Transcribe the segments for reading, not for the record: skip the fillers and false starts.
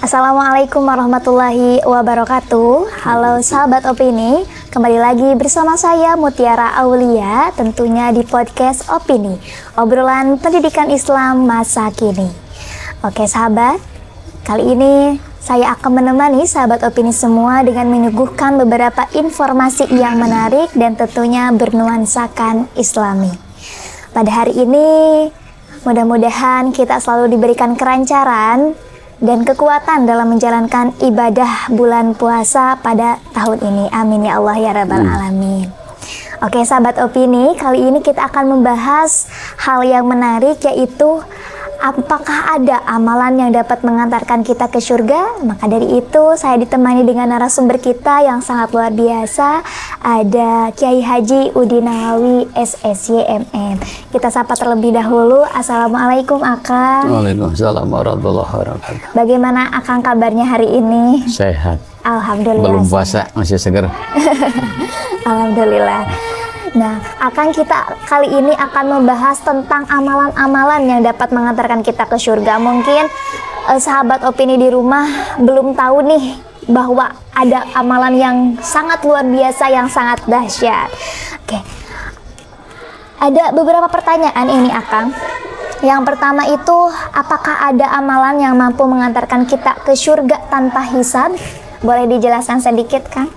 Assalamualaikum warahmatullahi wabarakatuh. Halo sahabat opini, kembali lagi bersama saya Mutiara Aulia, tentunya di podcast Opini, obrolan pendidikan Islam masa kini. Oke sahabat, kali ini saya akan menemani sahabat opini semua dengan menyuguhkan beberapa informasi yang menarik dan tentunya bernuansakan Islami. Pada hari ini, mudah-mudahan kita selalu diberikan kelancaran dan kekuatan dalam menjalankan ibadah bulan puasa pada tahun ini. Amin ya Allah ya Rabbal Alamin. Oke sahabat opini, kali ini kita akan membahas hal yang menarik, yaitu apakah ada amalan yang dapat mengantarkan kita ke surga? Maka dari itu saya ditemani dengan narasumber kita yang sangat luar biasa. Ada Kiai Haji Udin Nawawi SSY/MM. Kita sapa terlebih dahulu. Assalamualaikum Akang. Waalaikumsalam warahmatullahi wabarakatuh. Bagaimana Akang kabarnya hari ini? Sehat. Alhamdulillah. Belum puasa, masih seger. Alhamdulillah. Nah, kita kali ini akan membahas tentang amalan-amalan yang dapat mengantarkan kita ke surga. Mungkin sahabat opini di rumah belum tahu nih bahwa ada amalan yang sangat luar biasa, yang sangat dahsyat. Oke. Ada beberapa pertanyaan ini Akang. Yang pertama itu, apakah ada amalan yang mampu mengantarkan kita ke surga tanpa hisab? Boleh dijelaskan sedikit, Kang?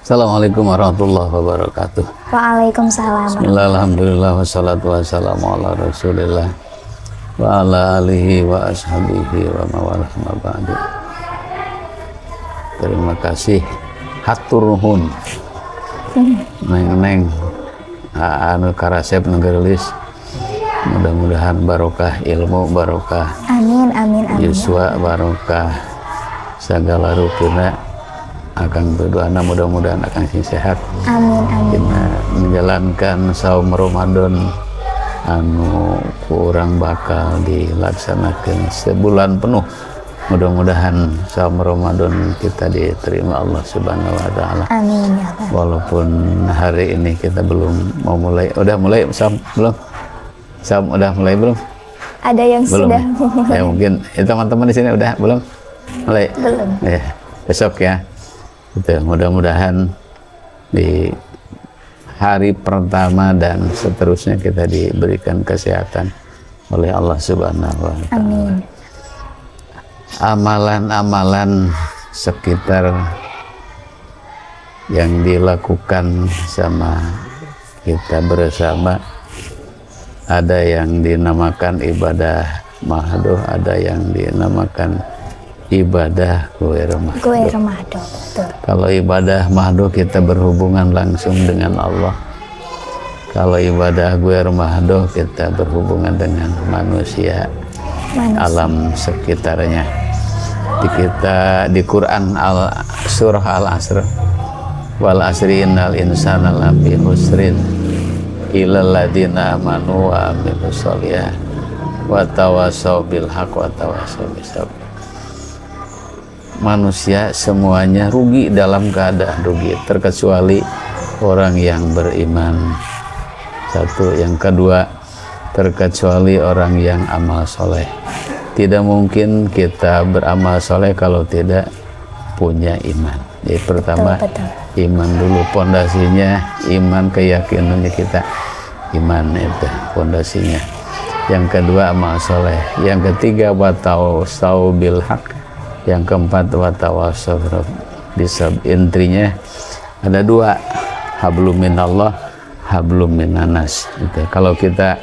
Assalamualaikum warahmatullahi wabarakatuh. Waalaikumsalam. Bismillah, alhamdulillah, wassalatu wassalamu ala rasulillah wa ala alihi wa ashabihi wa mawalah ma ba'du. Terima kasih, hatur nuhun. Neng anu karasep ngegelis. Mudah-mudahan barokah ilmu, barokah Amin, amin, amin. yuswa, barokah segala rukuna. Akan berdoa mudah-mudahan akan sehat. Amin, amin. Kita menjalankan saum Ramadan anu kurang bakal dilaksanakan sebulan penuh. Mudah-mudahan saum Ramadan kita diterima Allah Subhanahu wa taala. Amin ya Allah. Walaupun hari ini kita belum mau mulai. Udah mulai saum belum? Saum udah mulai belum? Ada yang belum. sudah Ya mungkin teman-teman di sini udah belum? Mulai. Belum. Ya, besok ya. Gitu, mudah-mudahan di hari pertama dan seterusnya kita diberikan kesehatan oleh Allah Subhanahu wa taala. Amin. Amalan-amalan sekitar yang dilakukan sama kita bersama, ada yang dinamakan ibadah mahdoh, ada yang dinamakan ibadah ghairu mahdoh. Betul. Kalau ibadah mahdoh kita berhubungan langsung dengan Allah. Kalau ibadah ghairu mahdoh kita berhubungan dengan manusia, alam sekitarnya. Di Quran surah Al-Asr, wal asri innal insana lafi khusrin illal ladzina amanu wa amilus sholihat wa tawassaw bil haqq wa tawassaw bis sabr. Manusia semuanya rugi, dalam keadaan rugi, terkecuali orang yang beriman. Satu, yang kedua, terkecuali orang yang amal soleh. Tidak mungkin kita beramal soleh kalau tidak punya iman. Jadi pertama, betul. Iman dulu, pondasinya iman, keyakinannya kita, iman itu pondasinya. Yang kedua, amal soleh. Yang ketiga, watawassaw bil haqq. Yang keempat, watawassaw bisabr. Intinya ada dua, hablum minallah, hablum minanas. Gitu. Kalau kita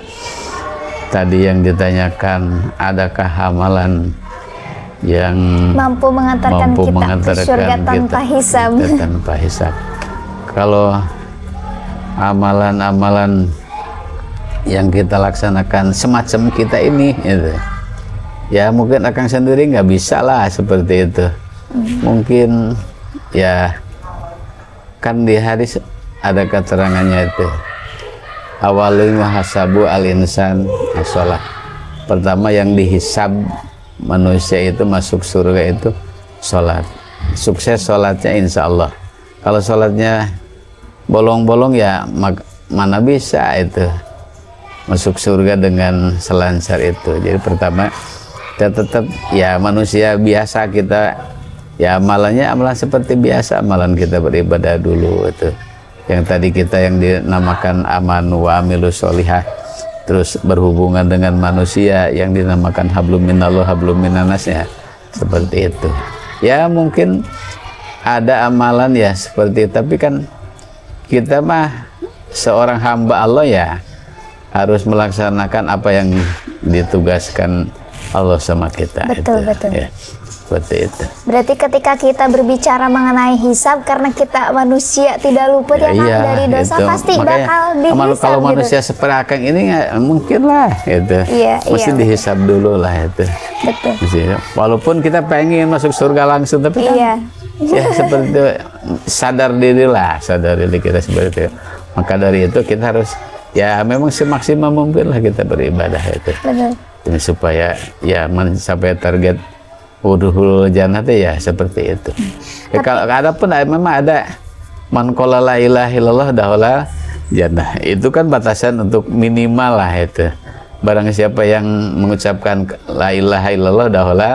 tadi yang ditanyakan, adakah amalan yang mampu mengantarkan kita ke surga tanpa hisab? Tanpa hisab. Kalau amalan-amalan yang kita laksanakan semacam kita ini, gitu. Ya mungkin Akang sendiri nggak bisa lah seperti itu. Mungkin ya kan di hadis ada keterangannya itu, awalul muhasabu al-insan as-shalah. Pertama yang dihisab manusia itu masuk surga itu sholat. Sukses sholatnya insya Allah. Kalau sholatnya bolong-bolong ya mana bisa itu masuk surga dengan selancar itu. Jadi pertama kita tetap ya manusia biasa, kita ya amalan seperti biasa, amalan kita beribadah dulu itu. Yang tadi kita yang dinamakan amanu wa amilus sholihah, terus berhubungan dengan manusia yang dinamakan hablum minallah hablum minanas ya, seperti itu. Ya mungkin ada amalan ya seperti itu, tapi kan kita mah seorang hamba Allah ya harus melaksanakan apa yang ditugaskan Allah sama kita. Betul, itu. betul. Ya, seperti itu. Berarti ketika kita berbicara mengenai hisab, karena kita manusia tidak luput ya, kan dari dosa, itu. pasti Makanya, bakal dihisab kalau gitu. manusia seperti Akang ini nggak mungkin lah itu. Iya, mesti iya, dihisab dulu lah itu. Betul. Walaupun kita pengen masuk surga langsung, tapi kan Iya. ya seperti itu, sadar diri kita seperti itu. Maka dari itu kita harus ya memang semaksimal mungkin lah kita beribadah itu. Betul. Ini supaya ya mencapai target udhul jannah ya seperti itu. Ya, kalau ada pun memang ada man qala la ilaha illallah dakhala jannah. Itu kan batasan untuk minimal lah itu. Barang siapa yang mengucapkan la ilaha illallah dakhala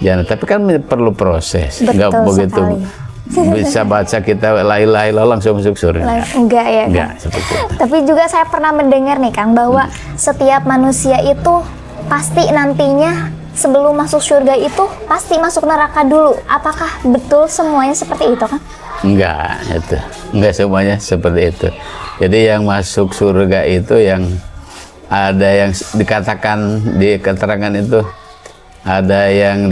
jannah. Tapi kan perlu proses. Enggak begitu bisa baca kita la ilaha illallah langsung masuk surga. Enggak ya, Enggak seperti itu. Tapi juga saya pernah mendengar nih Kang bahwa setiap manusia itu pasti nantinya sebelum masuk surga itu pasti masuk neraka dulu. Apakah betul semuanya seperti itu kan? Enggak, itu. Enggak semuanya seperti itu. Jadi yang masuk surga itu yang ada yang dikatakan di keterangan itu, ada yang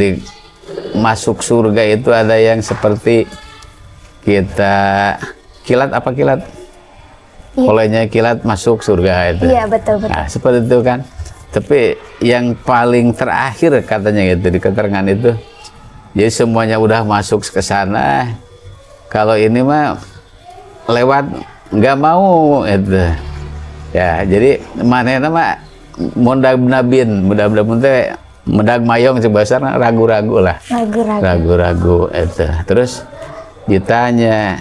masuk surga itu ada yang seperti kita kilat apa kilat? Iya. Olehnya kilat masuk surga itu. Iya, betul. Nah, seperti itu kan. Tapi yang paling terakhir katanya gitu di keterangan itu, jadi semuanya udah masuk ke sana. Kalau ini mah lewat nggak mau itu. Ya, jadi mana nama mundag teh mendag mayong sebasarna ragu-ragu lah. Ragu-ragu itu. Terus ditanya,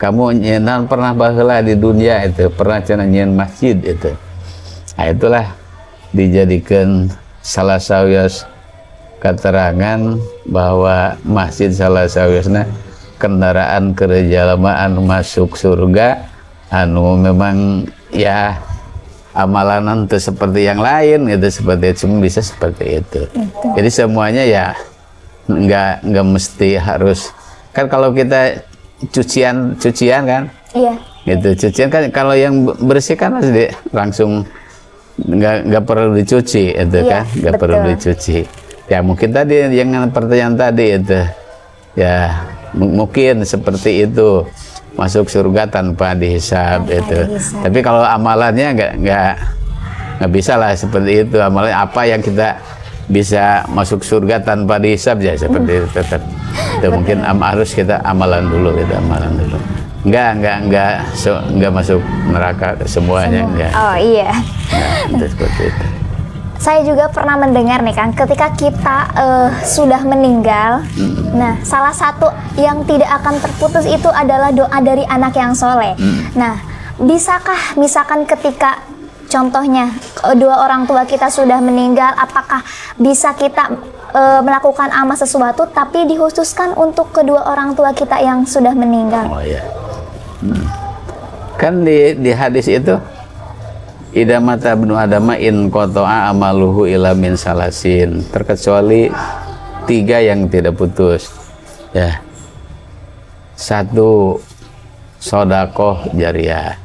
kamu nyenan pernah baheula di dunia itu, pernah cenah nyen masjid itu. Nah, itulah dijadikan salah sawios keterangan bahwa masjid salah sawiosna kendaraan kerejalamaan masuk surga anu memang ya amalan itu seperti yang lain gitu, seperti itu, cuma bisa seperti itu. Jadi semuanya ya nggak mesti harus kan. Kalau kita cucian kan, iya, gitu cucian kan, kalau yang bersih kan langsung nggak perlu dicuci itu iya, kan, nggak perlu dicuci. Ya mungkin tadi yang pertanyaan tadi itu ya mungkin seperti itu, masuk surga tanpa dihisab itu. Tapi kalau amalannya nggak bisa lah seperti itu. Amalan apa yang kita bisa masuk surga tanpa dihisab ya seperti itu tetap. Itu mungkin harus kita amalan dulu, Enggak masuk neraka semuanya. Enggak. Oh iya. Nah, itu seperti itu. Saya juga pernah mendengar nih Kang, ketika kita sudah meninggal, nah salah satu yang tidak akan terputus itu adalah doa dari anak yang soleh. Nah, bisakah misalkan ketika contohnya dua orang tua kita sudah meninggal, apakah bisa kita melakukan amal sesuatu tapi dikhususkan untuk kedua orang tua kita yang sudah meninggal? Oh iya. Kan di hadis itu idza mata ibnu adama in qata'a amaluhu ila min salasin, terkecuali 3 yang tidak putus. Ya. 1 sedekah jariyah.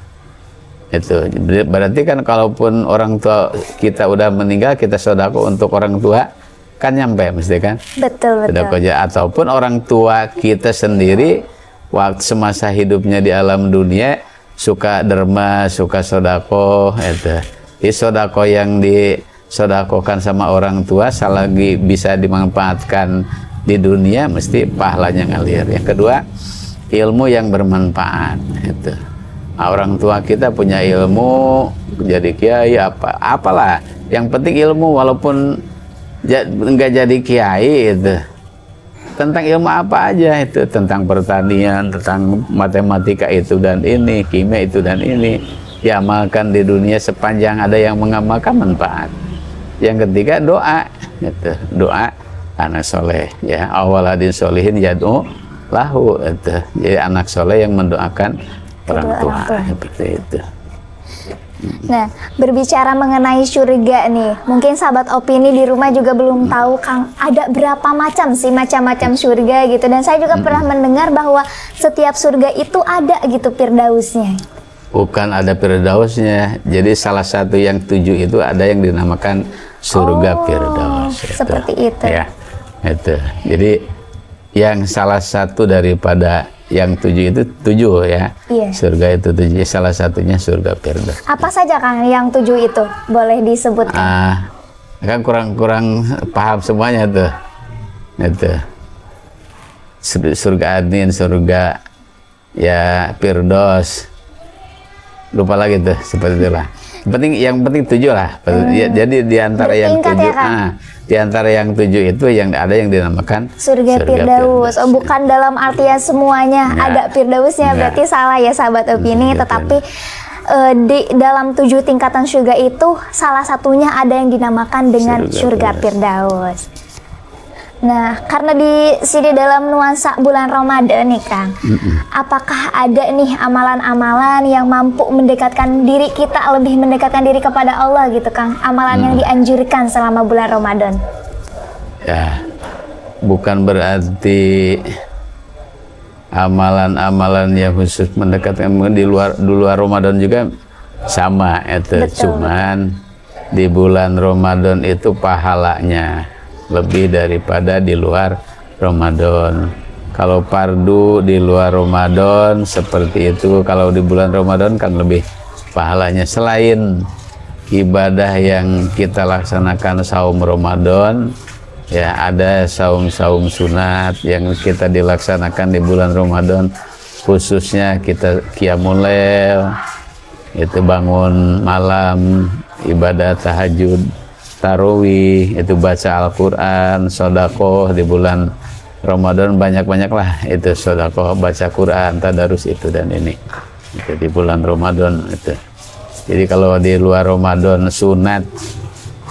Itu berarti kan kalaupun orang tua kita udah meninggal, kita sedekah untuk orang tua kan nyampe mesti kan? Betul. Sedekah, ataupun orang tua kita sendiri waktu semasa hidupnya di alam dunia suka derma, suka sodako, itu. Di sodako yang disodakokan sama orang tua, selagi bisa dimanfaatkan di dunia, mesti pahalanya ngalir. Yang kedua, ilmu yang bermanfaat, itu. Nah, orang tua kita punya ilmu, jadi kiai apalah. Yang penting ilmu, walaupun nggak jadi kiai itu. Tentang ilmu apa aja itu, tentang pertanian, tentang matematika itu dan ini, kimia itu dan ini, diamalkan di dunia sepanjang ada yang mengamalkan manfaat. Yang ketiga doa, gitu. Doa anak soleh, ya awaladin solihin yad'u lahu, gitu. Jadi anak soleh yang mendoakan orang tua, seperti itu. Nah, berbicara mengenai surga nih, mungkin sahabat opini di rumah juga belum tahu Kang, ada berapa macam sih macam-macam surga gitu. Dan saya juga pernah mendengar bahwa setiap surga itu ada gitu firdausnya. Bukan ada firdausnya, jadi salah satu yang 7 itu ada yang dinamakan surga firdaus. Seperti itu. Ya, itu. Jadi yang salah satu daripada yang 7 itu 7 ya. Iya. Surga itu 7, salah satunya surga firdaus. Apa saja Kang yang 7 itu? Boleh disebutkan? Kan kurang paham semuanya tuh. Itu. Surga adnin, surga ya firdaus. Lupa lagi tuh, seperti itulah. Yang penting 7 lah. Jadi di antara yang 7 ya, di antara yang 7 itu yang ada yang dinamakan surga firdaus. Oh, bukan dalam artian semuanya ada firdausnya, berarti salah ya sahabat opini. Tetapi di dalam 7 tingkatan surga itu salah satunya ada yang dinamakan dengan surga firdaus. Nah, karena di sini dalam nuansa bulan Ramadan nih Kang, apakah ada nih amalan-amalan yang mampu mendekatkan diri kita, lebih mendekatkan diri kepada Allah gitu Kang? Amalan yang dianjurkan selama bulan Ramadan? Ya, bukan berarti amalan-amalan yang khusus mendekatkan di luar Ramadan juga sama itu. Betul. Cuman di bulan Ramadan itu pahalanya lebih daripada di luar Ramadan. Kalau fardu di luar Ramadan seperti itu, kalau di bulan Ramadan kan lebih pahalanya. Selain ibadah yang kita laksanakan saum Ramadan, ya ada saum-saum sunat yang kita dilaksanakan di bulan Ramadan, khususnya kita qiyamul lail, itu bangun malam, ibadah tahajud, tarawih, itu baca Al-Quran, sedekah di bulan Ramadan banyak-banyaklah itu sedekah, baca Quran, tadarus itu dan ini. Itu di bulan Ramadan itu. Jadi kalau di luar Ramadan sunat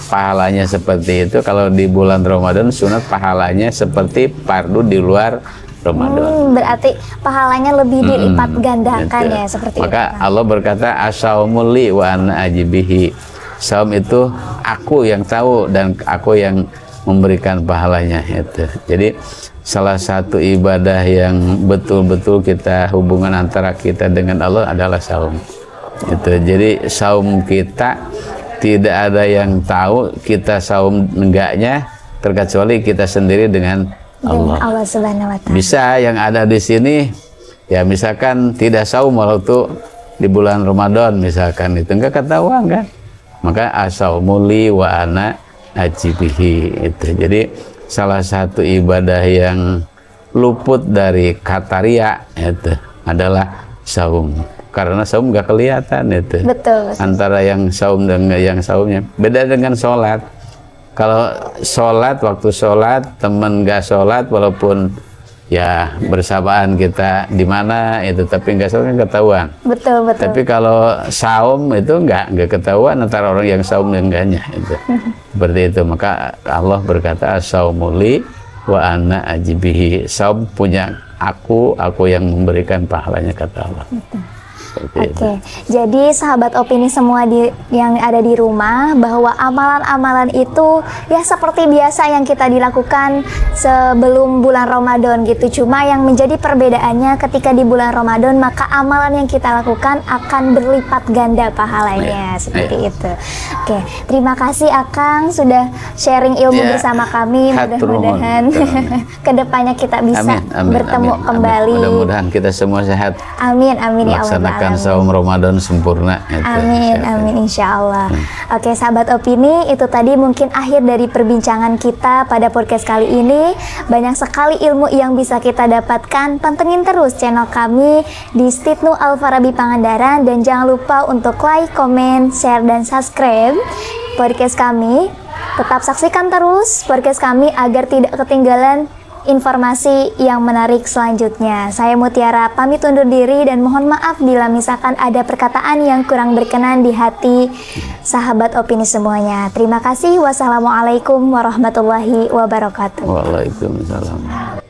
pahalanya seperti itu, kalau di bulan Ramadan sunat pahalanya seperti fardu di luar Ramadan. Berarti pahalanya lebih dilipat gandakan ya seperti itu. Maka Allah berkata as-saumul li wa ana ajibihi. Saum itu aku yang tahu dan aku yang memberikan pahalanya itu. Jadi salah satu ibadah yang betul-betul kita hubungan antara kita dengan Allah adalah saum. Itu. Jadi saum kita tidak ada yang tahu kita saum enggaknya terkecuali kita sendiri dengan Allah. Allah Subhanahu wa Ta'ala. Bisa yang ada di sini ya misalkan tidak saum waktu di bulan Ramadan misalkan itu enggak ketahuan kan. Maka as-saumuli wa ana ajibihi itu. Jadi salah satu ibadah yang luput dari kata riya itu adalah saum. Karena saum nggak kelihatan itu. Betul. Antara yang saum dengan yang saumnya. Beda dengan sholat. Kalau sholat, waktu sholat teman nggak sholat walaupun ya bersamaan kita di mana itu, tapi nggak sholat ketahuan. Betul. Tapi kalau saum itu nggak ketahuan antara orang yang saum dan enggaknya itu. Seperti itu. Maka Allah berkata as-saumuli wa ana ajibihi. Saum punya aku yang memberikan pahalanya, kata Allah. Oke, jadi sahabat opini semua yang ada di rumah, bahwa amalan-amalan itu ya seperti biasa yang kita dilakukan sebelum bulan Ramadan gitu. Cuma yang menjadi perbedaannya ketika di bulan Ramadan, maka amalan yang kita lakukan akan berlipat ganda pahalanya, seperti itu. Oke, terima kasih Akang sudah sharing ilmu bersama kami. Mudah-mudahan kedepannya kita bisa bertemu kembali. Mudah-mudahan kita semua sehat. Amin, amin ya Allah. Saum Ramadan sempurna itu. Amin, insya Allah. Oke, sahabat opini, itu tadi mungkin akhir dari perbincangan kita pada podcast kali ini. Banyak sekali ilmu yang bisa kita dapatkan. Pantengin terus channel kami di Stitnu Al-Farabi Pangandaran, dan jangan lupa untuk like, comment, share, dan subscribe podcast kami. Tetap saksikan terus podcast kami agar tidak ketinggalan informasi yang menarik selanjutnya. Saya Mutiara pamit undur diri dan mohon maaf bila misalkan ada perkataan yang kurang berkenan di hati sahabat opini semuanya. Terima kasih. Wassalamualaikum warahmatullahi wabarakatuh. Waalaikumsalam.